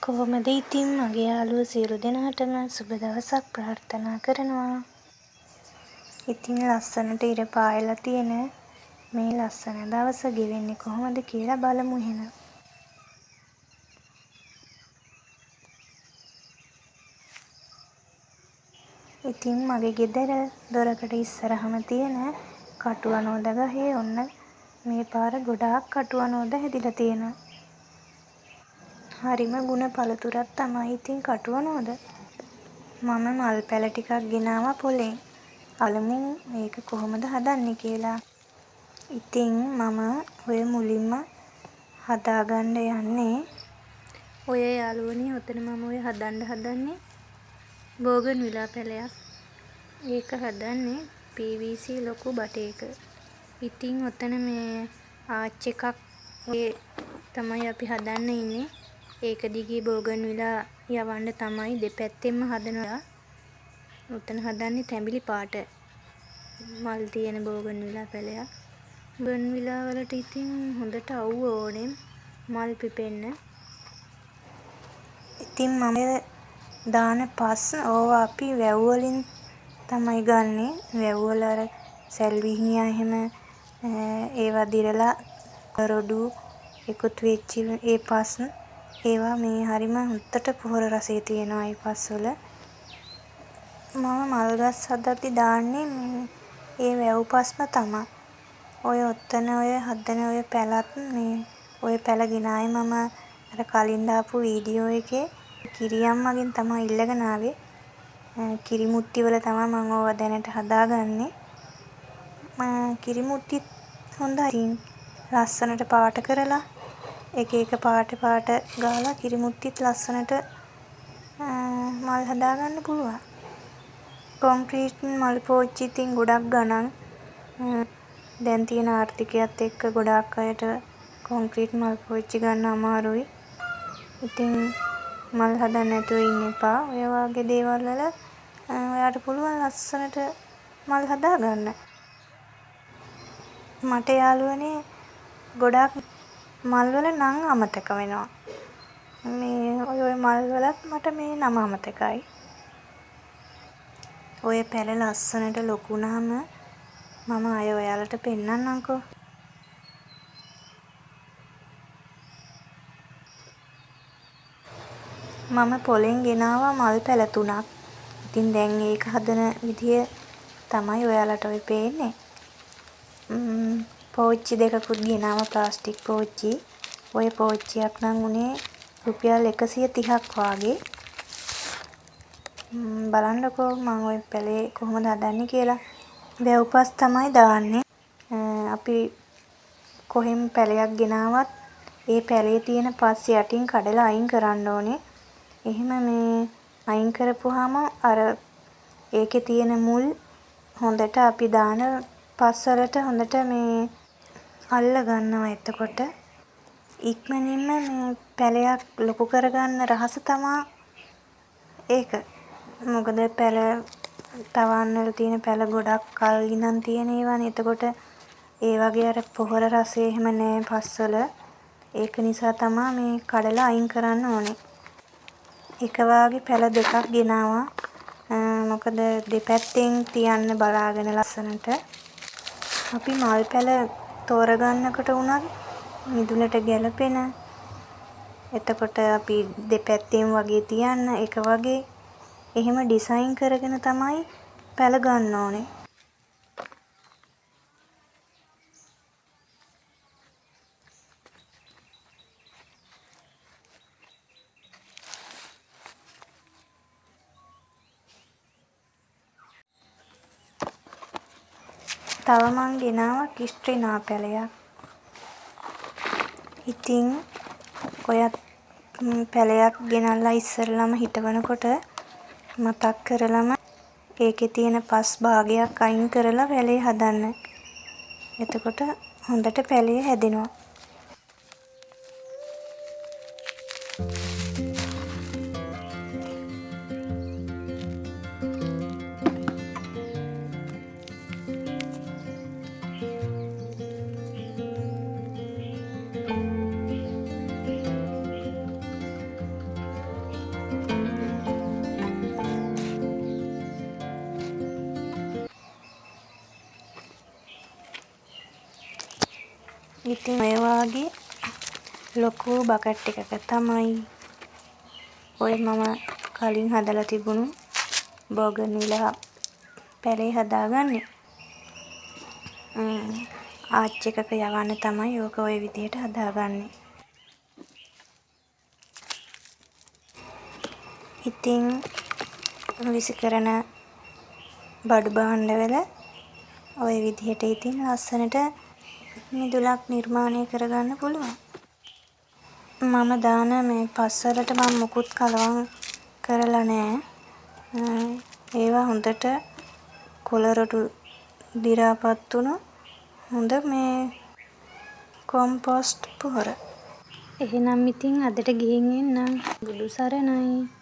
කොහොමද ඉතින් මගේ යාළුවෝ සියලු දෙනාටම සුබ දවසක් ප්‍රාර්ථනා කරනවා. ඉතින් ලස්සනට ඉර පායලා තියෙන මේ ලස්සන දවස ගෙවෙන්නේ කොහොමද කියලා බලමු එහෙනම්. ඉතින් මගේ ගෙදර දොරකට ඉස්සරහම තියෙන කටුවනෝද ගහේ ඔන්න මේ පාර ගොඩාක් කටුවනෝද හැදිලා තියෙනවා. හරිම ගුණ පළතුරක් තමයි ඉතින් කටුවනෝද. මම මල් පැල ටිකක් ගෙනාවා පොලෙන්. බලමු මේක කොහොමද හදන්නේ කියලා. ඉතින් මම ඔය මුලින්ම හදාගන්න යන්නේ ඔය යාළුවනේ ඔතන මම ඔය හදන්නේ බෝගන්විලා පැලයක්. ඒක හදන්නේ PVC ලොකු බටයක. ඉතින් ඔතන මේ ආච් එකක් ඔය තමයි අපි හදන්න ඉන්නේ. ඒක දිගේ බෝගන්විලා යවන්න තමයි දෙපැත්තෙන්ම හදනවා. ඔතන හදන්නේ තැඹිලි පාට මල් තියෙන බෝගන්විලා පැලයක්. බෝගන්විලා වලට ඉතින් හොඳට අවුව ඕනේ මල් පිපෙන්න. ඉතින් මම දාන පස් ඕවා අපි වැව් වලින් තමයි ගන්නෙ. වැව් වල අර සැල්විහිනියා එහෙම ඒවා දිරලා රොඩු එකතු වෙච්ච ඒ පස් ඒවා මේ හරිම හොඳට පොහොර රසය තියෙනවා ඒ පස් වල. මම මල් ගස් හදද්දි දාන්නේ ඒ වැව් පස්ම තමයි. ඔය ඔතන ඔය හදන ඔය පැලත් මේ ඔය පැල ගෙනාවේ මම අර කලින් දාපු වීඩියෝ එකේ කිරි අම්මගෙන් තමයි ඉල්ලගෙන ආවේ. කිරි මුට්ටි වල තමයි මම ඕවා දැනට හදාගන්නේ. කිරි මුට්ටිත් හොඳයි. ලස්සනට පාට කරලා එක එක පාට ගාලා කිරි මුට්ටිත් ලස්සනට මල් හදාගන්න පුළුවන්. කොන්ක්‍රීට් මල් පෝච්චි ඉතින් ගොඩක් ගණන්. දැන් තියෙන ආර්ථිකයත් එක්ක ගොඩාක් අයට කොන්ක්‍රීට් මල් පෝච්චි ගන්න අමාරුයි. ඉතින් මල් හදන්න නැතුව ඉන්න එපා. ඔය වගේ දේවල් වල ඔයාට පුළුවන් ලස්සනට මල් හදාගන්න. මට යාළුවනේ ගොඩාක් මල් වල නම් අමතක වෙනවා. මේ ඔය මල් වලත් මට මේ නම අමතකයි. ඔය පැල ලස්සනට ලොකු වුණාම මම ඔයාලට පෙන්නන්නම්කෝ. මම පොලෙන් ගෙනාවා මල් පැල 3ක්. ඉතින් දැන් ඒක හදන විදිය තමයි ඔයාලට ඔය පේන්නේ. පෝච්චි දෙකකුත් ගෙනාවා ප්ලාස්ටික් පෝච්චි. ඔය පෝච්චියක් නම් උනේ රුපියල් 130ක් වාගේ. බලන්නකෝ මම ඔය පැලේ කොහොමද හදන්නේ කියලා. වැව් පස් තමයි දාන්නේ. අපි කොහෙන් පැලයක් ගෙනාවත් ඒ පැලේ තියෙන පස් යටින් කඩලා අයින් කරන්න ඕනේ. එහෙම මේ අයින් කරපුවාම අර ඒකේ තියෙන මුල් හොඳට අපි දාන පස් වලට හොඳට මේ අල්ල ගන්නවා. එතකොට ඉක්මනින්ම මේ පැලයක් ලොකු කරගන්න රහස තමා ඒක. මොකද පැල තවන්න වල තියෙන පැල ගොඩක් කල් ඉඳන් තියෙන ඒවානේ. එතකොට ඒ වගේ අර පොහොර රසය එහෙම නෑ පස් වල. ඒක නිසා තමා මේ කඩලා අයින් කරන්න ඕනේ. එක වාගේ පැල දෙකක් ගෙනාවා. මොකද දෙපැත්තෙන් තියන්න බලාගෙන ලස්සනට. අපි මල් පැල තෝරගන්නකොට උනත් මිදුලට ගැලපෙන. එතකොට අපි දෙපැත්තෙන් වගේ තියන්න එක වගේ එහෙම ඩිසයින් කරගෙන තමයි පැල ගන්න ඕනේ. තව මං ගෙනාවා කිස්ට්‍රිනා පැලයක්. ඉතින් ඔයත් පැලයක් ගෙනල්ලා ඉස්සරලම හිටවනකොට මතක් කරලම ඒකේ තියෙන පස් භාගයක් අයින් කරලා පැලේ හදන්න. එතකොට හොඳට පැලේ හැදෙනවා. ඉතින් ඔය වාගේ ලොකු බකට් එකක තමයි ඔය මම කලින් හදලා තිබුණු බෝගන්විලා පැලේ හදාගන්නේ. ආච් එකක යවන්න තමයි ඕක ඔය විදිහට හදාගන්නේ. ඉතින් විසි කරන බඩු භාණ්ඩවල ඔය විදිහට ඉතින් ලස්සනට මිදුලක් නිර්මාණය කරගන්න පුළුවන්. මම දාන මේ පස්වලට මම මුකුත් කලවම් කරලා නෑ. ඒවා හොඳට කොළ දිරාපත් වුණු හොඳ මේ කොම්පෝස්ට් පොහොර. එහෙනම් ඉතින් අදට ගිහින් එන්නම්. බුදු සරණයි.